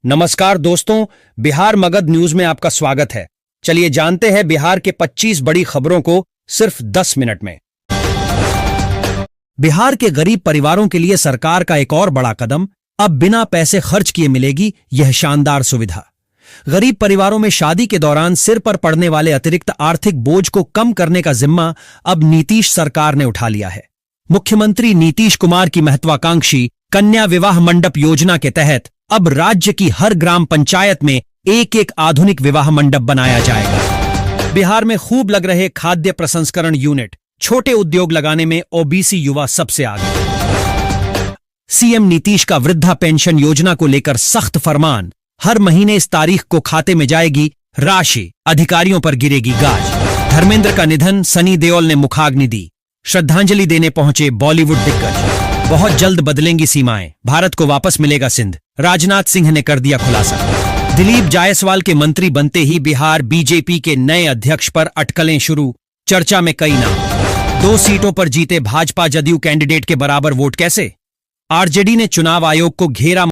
नमस्कार दोस्तों, बिहार मगध न्यूज में आपका स्वागत है। चलिए जानते हैं बिहार के 25 बड़ी खबरों को सिर्फ 10 मिनट में। बिहार के गरीब परिवारों के लिए सरकार का एक और बड़ा कदम, अब बिना पैसे खर्च किए मिलेगी यह शानदार सुविधा। गरीब परिवारों में शादी के दौरान सिर पर पड़ने वाले अतिरिक्त आर्थिक बोझ को कम करने का जिम्मा अब नीतीश सरकार ने उठा लिया है। मुख्यमंत्री नीतीश कुमार की महत्वाकांक्षी कन्या विवाह मंडप योजना के तहत अब राज्य की हर ग्राम पंचायत में एक एक आधुनिक विवाह मंडप बनाया जाएगा। बिहार में खूब लग रहे खाद्य प्रसंस्करण यूनिट, छोटे उद्योग लगाने में ओबीसी युवा सबसे आगे। सीएम नीतीश का वृद्धा पेंशन योजना को लेकर सख्त फरमान, हर महीने इस तारीख को खाते में जाएगी राशि, अधिकारियों पर गिरेगी गाज। धर्मेंद्र का निधन, सनी देओल ने मुखाग्नि दी, श्रद्धांजलि देने पहुंचे बॉलीवुड दिग्गज। बहुत जल्द बदलेंगी सीमाएं, भारत को वापस मिलेगा सिंध, राजनाथ सिंह ने कर दिया खुलासा। दिलीप जायसवाल के मंत्री बनते ही बिहार बीजेपी के नए अध्यक्ष पर अटकलें शुरू, चर्चा में कई नाम। 2 सीटों पर जीते भाजपा जदयू कैंडिडेट के बराबर वोट कैसे? आरजेडी ने चुनाव आयोग को घेरा।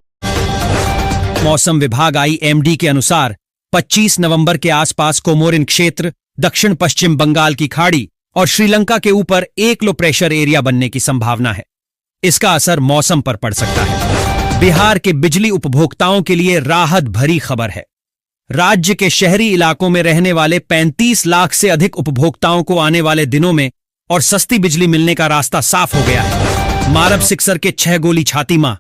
मौसम विभाग IMD के अनुसार 25 नवंबर के आसपास कोमोरिन क्षेत्र, दक्षिण पश्चिम बंगाल की खाड़ी और श्रीलंका के ऊपर एक लो प्रेशर एरिया बनने की संभावना है। इसका असर मौसम पर पड़ सकता है। बिहार के बिजली उपभोक्ताओं के लिए राहत भरी खबर है। राज्य के शहरी इलाकों में रहने वाले 35 लाख से अधिक उपभोक्ताओं को आने वाले दिनों में और सस्ती बिजली मिलने का रास्ता साफ हो गया है। मारब सिक्सर के 6 गोली छाती मां।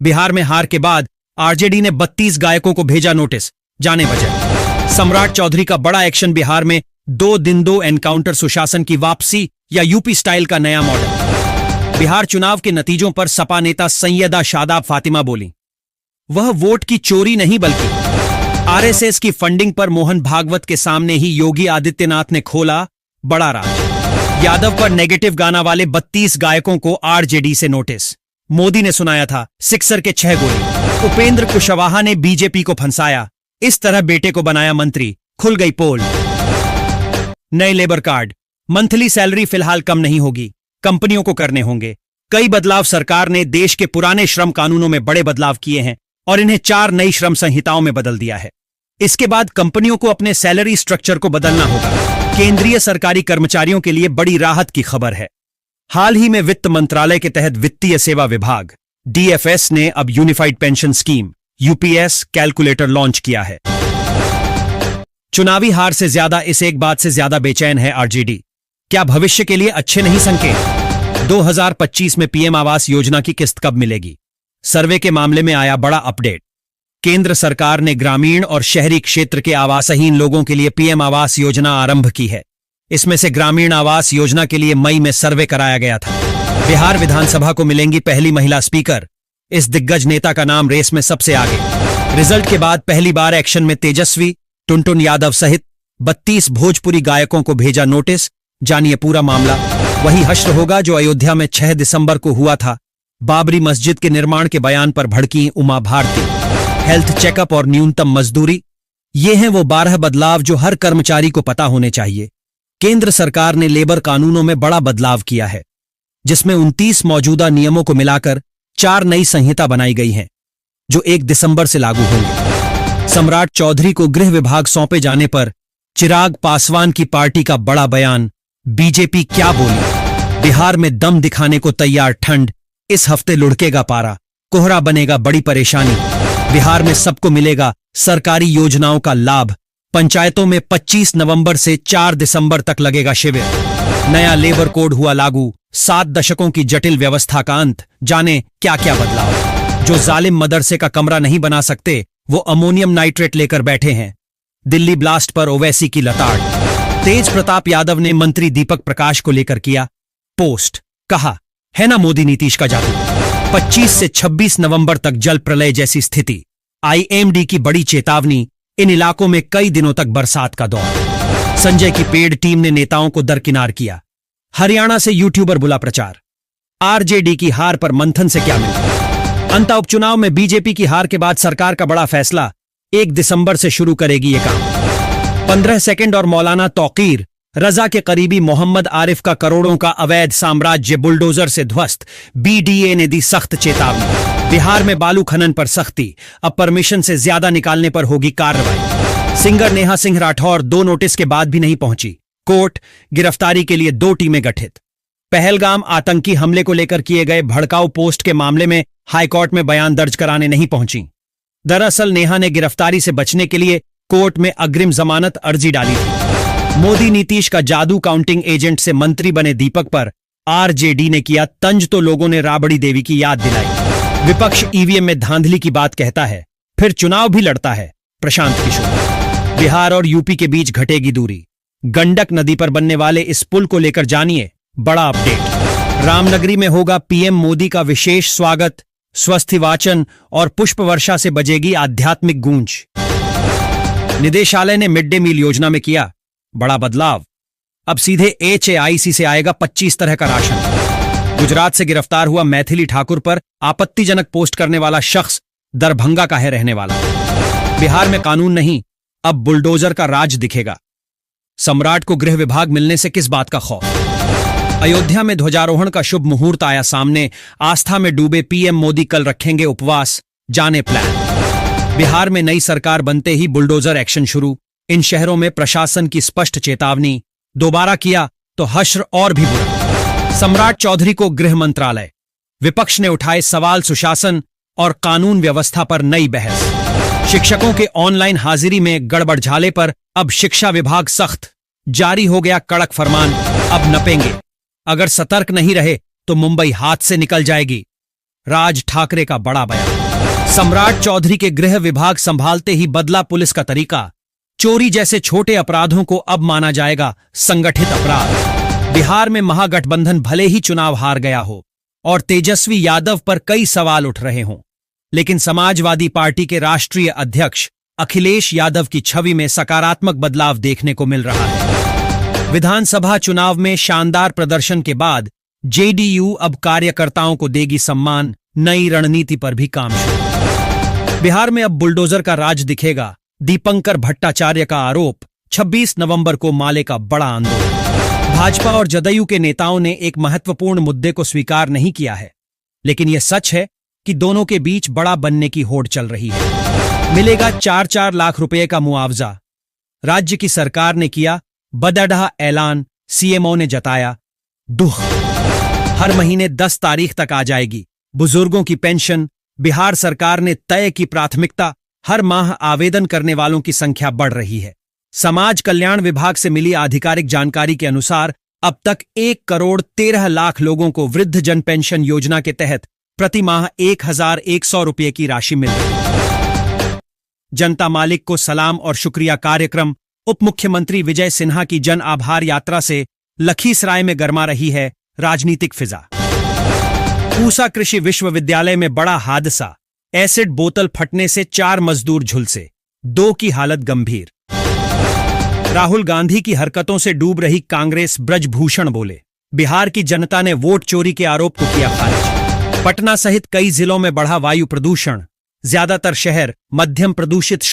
बिहार में हार के बाद आरजेडी ने 32 गायकों को भेजा नोटिस, जाने वजह। सम्राट चौधरी का बड़ा एक्शन, बिहार में 2 दिन 2 एनकाउंटर, सुशासन की वापसी या यूपी स्टाइल का नया मॉडल। बिहार चुनाव के नतीजों पर सपा नेता सैयदा शादाब फातिमा बोली, वह वोट की चोरी नहीं बल्कि आरएसएस की फंडिंग पर मोहन भागवत के सामने ही योगी आदित्यनाथ ने खोला बड़ा राज। यादव पर नेगेटिव गाना वाले 32 गायकों को आरजेडी से नोटिस, मोदी ने सुनाया था सिक्सर के 6 गोली। उपेंद्र कुशवाहा ने बीजेपी को फंसाया, इस तरह बेटे को बनाया मंत्री, खुल गई पोल। नए लेबर कार्ड, मंथली सैलरी फिलहाल कम नहीं होगी, कंपनियों को करने होंगे। कई बदलाव, सरकार ने देश के पुराने श्रम कानूनों में बड़े बदलाव किए हैं और इन्हें 4 नई श्रम संहिताओं में बदल दिया है। इसके बाद कंपनियों को अपने सैलरी स्ट्रक्चर को बदलना होगा। केंद्रीय सरकारी कर्मचारियों के लिए बड़ी राहत की खबर है। हाल ही में वित्त मंत्रालय के तहत वित्तीय सेवा विभाग DFS ने अब unified pension scheme UPS calculator launch किया है। चुनावी हार से ज्यादा इस एक बात से ज्यादा बेचैन है आरजेडी, क्या भविष्य के लिए अच्छे नहीं संकेत? 2025 में PM आवास योजना की किस्त कब मिलेगी? सर्वे के मामले में आया बड़ा अपडेट। केंद्र सरकार ने ग्रामीण और शहरी क्षेत्र के आवासहीन लोगों के लिए PM आवास योजना आरंभ की है। इसमें से ग्रामीण आवास योजना के लिए मई में सर्वे कराया गया था। बिहार विधानसभा को मिलेंगी पहली महिला स्पीकर, इस दिग्गज नेता का नाम रेस में सबसे आगे। रिजल्ट के बाद पहली बार एक्शन में तेजस्वी, टुनटुन यादव सहित 32 भोजपुरी गायकों को भेजा नोटिस, जानिए पूरा मामला। वही हश्र होगा जो अयोध्या में 6 दिसंबर को हुआ था। बाबरी मस्जिद के निर्माण के बयान पर भड़की उमा भारती। हेल्थ चेकअप और न्यूनतम मजदूरी, ये हैं वो 12 बदलाव जो हर कर्मचारी को पता होने चाहिए। केंद्र सरकार ने लेबर कानूनों में बड़ा बदलाव किया है, जिसमें 29 मौजूदा नियमों को मिलाकर 4 नई संहिता बनाई गई हैं, जो 1 दिसंबर से लागू होंगी। सम्राट चौधरी को गृह विभाग सौंपे जाने पर चिराग पासवान की पार्टी का बड़ा बयान, बीजेपी क्या बोली? बिहार में दम दिखाने को तैयार ठंड, इस हफ्ते लुढ़केगा पारा, कोहरा बनेगा बड़ी परेशानी। बिहार में सबको मिलेगा सरकारी योजनाओं का लाभ, पंचायतों में 25 नवंबर से 4 दिसंबर तक लगेगा शिविर। नया लेबर कोड हुआ लागू, 7 दशकों की जटिल व्यवस्था का अंत, जाने क्या क्या बदलाव। जो जालिम मदरसे का कमरा नहीं बना सकते, वो अमोनियम नाइट्रेट लेकर बैठे हैं। दिल्ली ब्लास्ट पर ओवैसी की लताड़। तेज प्रताप यादव ने मंत्री दीपक प्रकाश को लेकर किया पोस्ट, कहा है ना मोदी नीतीश का जादू। 25 से 26 नवंबर तक जल प्रलय जैसी स्थिति, IMD की बड़ी चेतावनी, इन इलाकों में कई दिनों तक बरसात का दौर। संजय की पेड टीम ने नेताओं को दरकिनार किया। हरियाणा से यूट्यूबर बुला प्रचार। आरजेडी की हार पर मंथन से क्या मिला? अंता उपचुनाव में बीजेपी की हार के बाद सरकार का बड़ा फैसला, 1 दिसंबर से शुरू करेगी ये काम। 15 सेकंड और मौलाना तौकीर, रजा के करीबी मोहम्मद आरिफ का करोड़ों का अवैध साम्राज्य बुलडोजर से ध्वस्त, बीडीए ने दी सख्त चेतावनी। बिहार में बालू खनन पर सख्ती, अब परमिशन से ज्यादा निकालने पर होगी कार्रवाई। सिंगर नेहा सिंह राठौर 2 नोटिस के बाद भी नहीं पहुंची, कोर्ट गिरफ्तारी के लिए 2 टीमें गठित। पहलगाम आतंकी हमले को लेकर किए गए भड़काऊ पोस्ट के मामले में हाईकोर्ट में बयान दर्ज कराने नहीं पहुंची। दरअसल नेहा ने गिरफ्तारी से बचने के लिए कोर्ट में अग्रिम जमानत अर्जी डाली थी। मोदी नीतीश का जादू काउंटिंग एजेंट से मंत्री बने दीपक पर आरजेडी ने किया तंज तो लोगों ने राबड़ी देवी की याद दिलाई। विपक्ष ईवीएम में धांधली की बात कहता है, फिर चुनाव भी लड़ता है। प्रशांत किशोर। बिहार और यूपी के बीच घटेगी दूरी, गंडक नदी पर बनने वाले इस पुल को लेकर जानिए बड़ा अपडेट। रामनगरी में होगा पीएम मोदी का विशेष स्वागत, स्वस्थि वाचन और पुष्प वर्षा से बजेगी आध्यात्मिक गूंज। निदेशालय ने मिड डे मील योजना में किया बड़ा बदलाव, अब सीधे HAIC से आएगा 25 तरह का राशन। गुजरात से गिरफ्तार हुआ मैथिली ठाकुर पर आपत्तिजनक पोस्ट करने वाला शख्स दरभंगा का है रहने वाला। बिहार में कानून नहीं, अब बुलडोजर का राज दिखेगा। सम्राट को गृह विभाग मिलने से किस बात का खौफ? अयोध्या में ध्वजारोहण का शुभ मुहूर्त आया सामने, आस्था में डूबे पीएम मोदी कल रखेंगे उपवास, जाने प्लान। बिहार में नई सरकार बनते ही बुलडोजर एक्शन शुरू, इन शहरों में प्रशासन की स्पष्ट चेतावनी, दोबारा किया तो हश्र और भी बुरा। सम्राट चौधरी को गृह मंत्रालय, विपक्ष ने उठाए सवाल सुशासन और कानून व्यवस्था पर नई बहस। शिक्षकों के ऑनलाइन हाजिरी में गड़बड़झाले पर अब शिक्षा विभाग सख्त, जारी हो गया कड़क फरमान, अब नपेंगे, अगर सतर्क नहीं रहे तो मुंबई हाथ से निकल जाएगी। राज ठाकरे का बड़ा बयान। सम्राट चौधरी के गृह विभाग संभालते ही बदला पुलिस का तरीका, चोरी जैसे छोटे अपराधों को अब माना जाएगा संगठित अपराध। बिहार में महागठबंधन भले ही चुनाव हार गया हो और तेजस्वी यादव पर कई सवाल उठ रहे हों, लेकिन समाजवादी पार्टी के राष्ट्रीय अध्यक्ष अखिलेश यादव की छवि में सकारात्मक बदलाव देखने को मिल रहा है। विधानसभा चुनाव में शानदार प्रदर्शन के बाद जेडीयू अब कार्यकर्ताओं को देगी सम्मान, नई रणनीति पर भी काम शुरू। बिहार में अब बुलडोजर का राज दिखेगा, दीपंकर भट्टाचार्य का आरोप, 26 नवंबर को माले का बड़ा आंदोलन। भाजपा और जदयू के नेताओं ने एक महत्वपूर्ण मुद्दे को स्वीकार नहीं किया है, लेकिन यह सच है कि दोनों के बीच बड़ा बनने की होड़ चल रही है। मिलेगा 4-4 लाख रुपए का मुआवजा, राज्य की सरकार ने किया बदअढ़ा ऐलान, सीएमओ ने जताया दुख। हर महीने 10 तारीख तक आ जाएगी बुजुर्गों की पेंशन, बिहार सरकार ने तय की प्राथमिकता, हर माह आवेदन करने वालों की संख्या बढ़ रही है। समाज कल्याण विभाग से मिली आधिकारिक जानकारी के अनुसार अब तक 1,13,00,000 लोगों को वृद्धजन पेंशन योजना के तहत प्रति माह 1,100 रुपये की राशि मिल रही है। जनता मालिक को सलाम और शुक्रिया कार्यक्रम, उप मुख्यमंत्री विजय सिन्हा की जन आभार यात्रा से लखीसराय में गरमा रही है राजनीतिक फिजा। पूसा कृषि विश्वविद्यालय में बड़ा हादसा, एसिड बोतल फटने से 4 मजदूर झुलसे, 2 की हालत गंभीर। राहुल गांधी की हरकतों से डूब रही कांग्रेस, ब्रजभूषण बोले, बिहार की जनता ने वोट चोरी के आरोप को किया खारिज। पटना सहित कई जिलों में बढ़ा वायु प्रदूषण, ज्यादातर शहर मध्यम प्रदूषित